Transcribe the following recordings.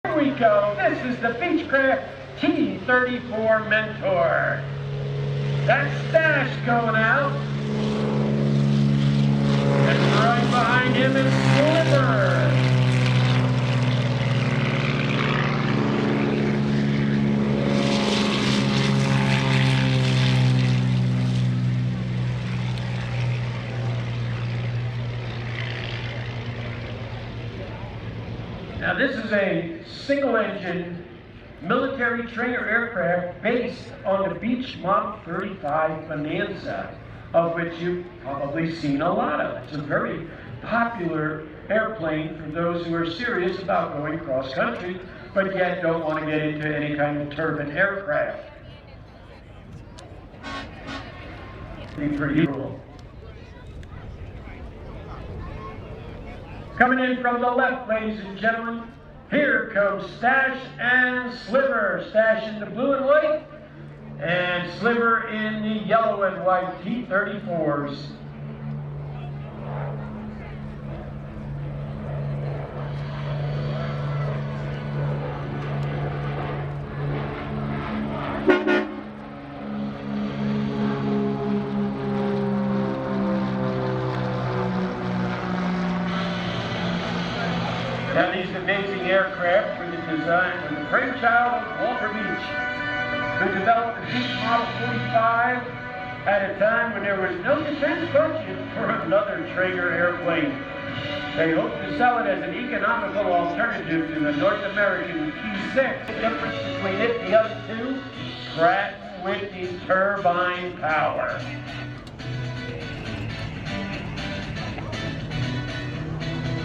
Here we go. This is the Beechcraft T-34 Mentor. That's Stash going out. And right behind him is Sliver. Now this is a single-engine military trainer aircraft based on the Beech Model 35 Bonanza, of which you've probably seen a lot of. It's a very popular airplane for those who are serious about going cross-country, but yet don't want to get into any kind of turbine aircraft. Pretty cool. Coming in from the left, ladies and gentlemen, here comes Stash and Sliver. Stash in the blue and white, and Sliver in the yellow and white T-34s. Now these amazing aircraft were the design of the brainchild of Walter Beech, who developed the Beech Model 45 at a time when there was no defense budget for another trainer airplane. They hoped to sell it as an economical alternative to the North American T-6. The difference between it and the other two, Pratt & Whitney turbine power.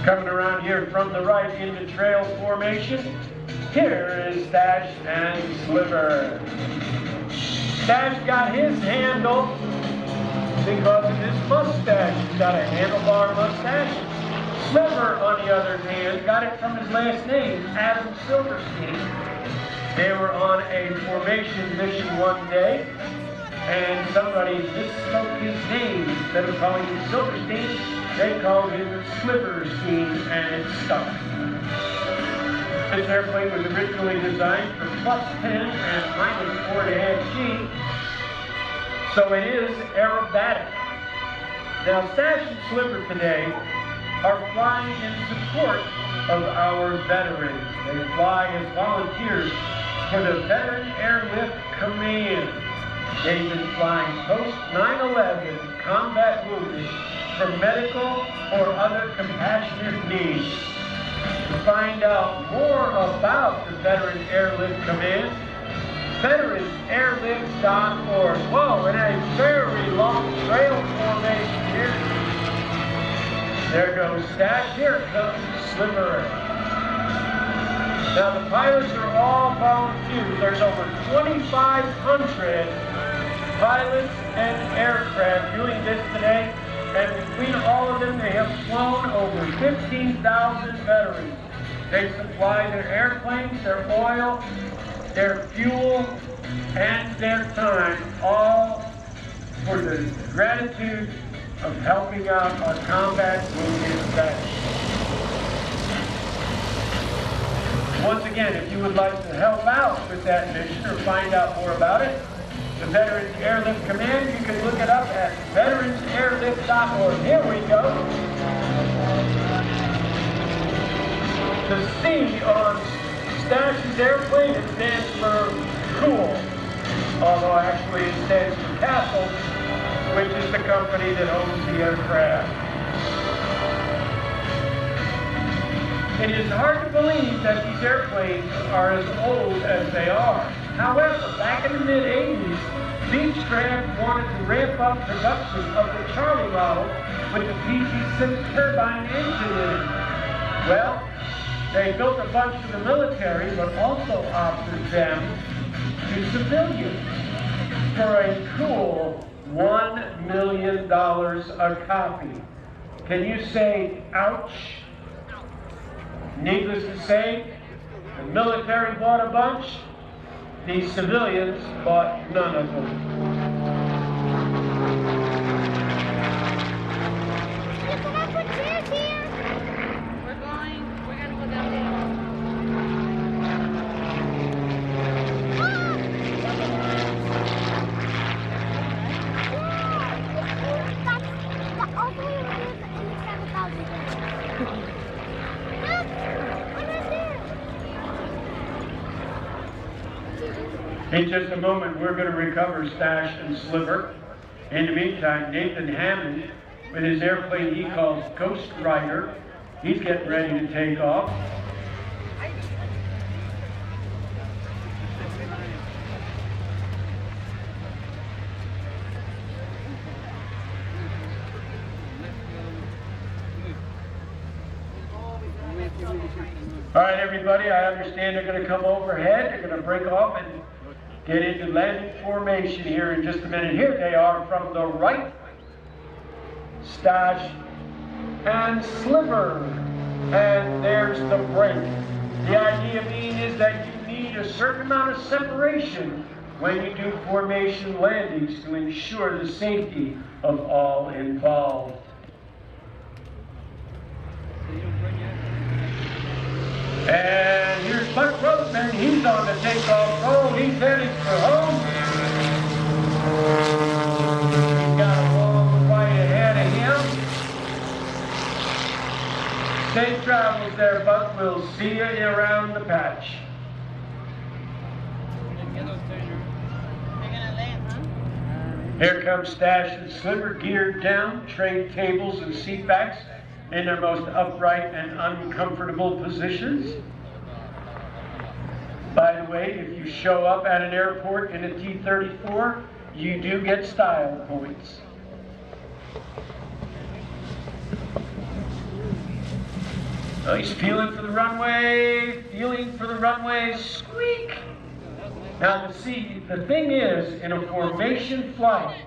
Coming around here from the right in the trail formation, here is Stash and Sliver. Stash got his handle because of his mustache. He's got a handlebar mustache. Sliver, on the other hand, got it from his last name, Adam Silverstein. They were on a formation mission one day, and somebody misspoke his name. Instead of calling him Silverstein, they called him Sliverstein, and it stuck. This airplane was originally designed for +10 and -4.5 G, so it is aerobatic. Now, Stash and Sliver today are flying in support of our veterans. They fly as volunteers for the Veteran Airlift Command. They've been flying post-9/11 combat wounded for medical or other compassionate needs. To find out more about the Veteran Airlift Command, veteransAirlift.org. Whoa, in a very long trail formation here. There goes Stash, here comes Sliver. Now the pilots are all volunteers. There's over 2,500 pilots and aircraft doing this today. And between all of them, they have flown over 15,000 veterans. They supply their airplanes, their oil, their fuel, and their time, all for the gratitude of helping out our combat wounded veterans. Once again, if you would like to help out with that mission or find out more about it, the Veterans Airlift Command, you can look it up at veteransAirlift.org. Here we go. The C on Stash's airplane, it stands for cool, although actually it stands for Castle, which is the company that owns the aircraft. It is hard to believe that these airplanes are as old as they are. However, back in the mid-'80s, Beechcraft wanted to ramp up production of the Charlie model with the PC-6 turbine engine in it. Well, they built a bunch for the military, but also offered them to civilians for a cool $1 million a copy. Can you say, ouch? Needless to say, the military bought a bunch. The civilians bought none of them. We're gonna go down there. In just a moment, we're going to recover Stash and Sliver. In the meantime, Nathan Hammond, with his airplane he calls Ghost Rider, he's getting ready to take off. All right, everybody, I understand they're going to come overhead. They're going to break off and get into landing formation here in just a minute. Here they are from the right. Stash and Sliver. And there's the break. The idea being is that you need a certain amount of separation when you do formation landings to ensure the safety of all involved. And here's Buck Grossman. He's on the takeoff roll. He's heading for home. He's got a long flight ahead of him. Safe travels there, Buck. We'll see you around the patch. Here comes Stash and Sliver, geared down, tray tables and seat backs in their most upright and uncomfortable positions. By the way, if you show up at an airport in a T-34, you do get style points. Oh, he's feeling for the runway, squeak. Now, see, the thing is, in a formation flight,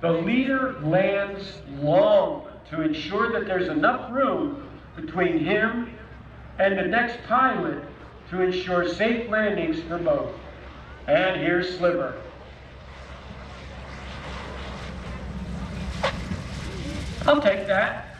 the leader lands long to ensure that there's enough room between him and the next pilot to ensure safe landings for both. And here's Sliver. I'll take that.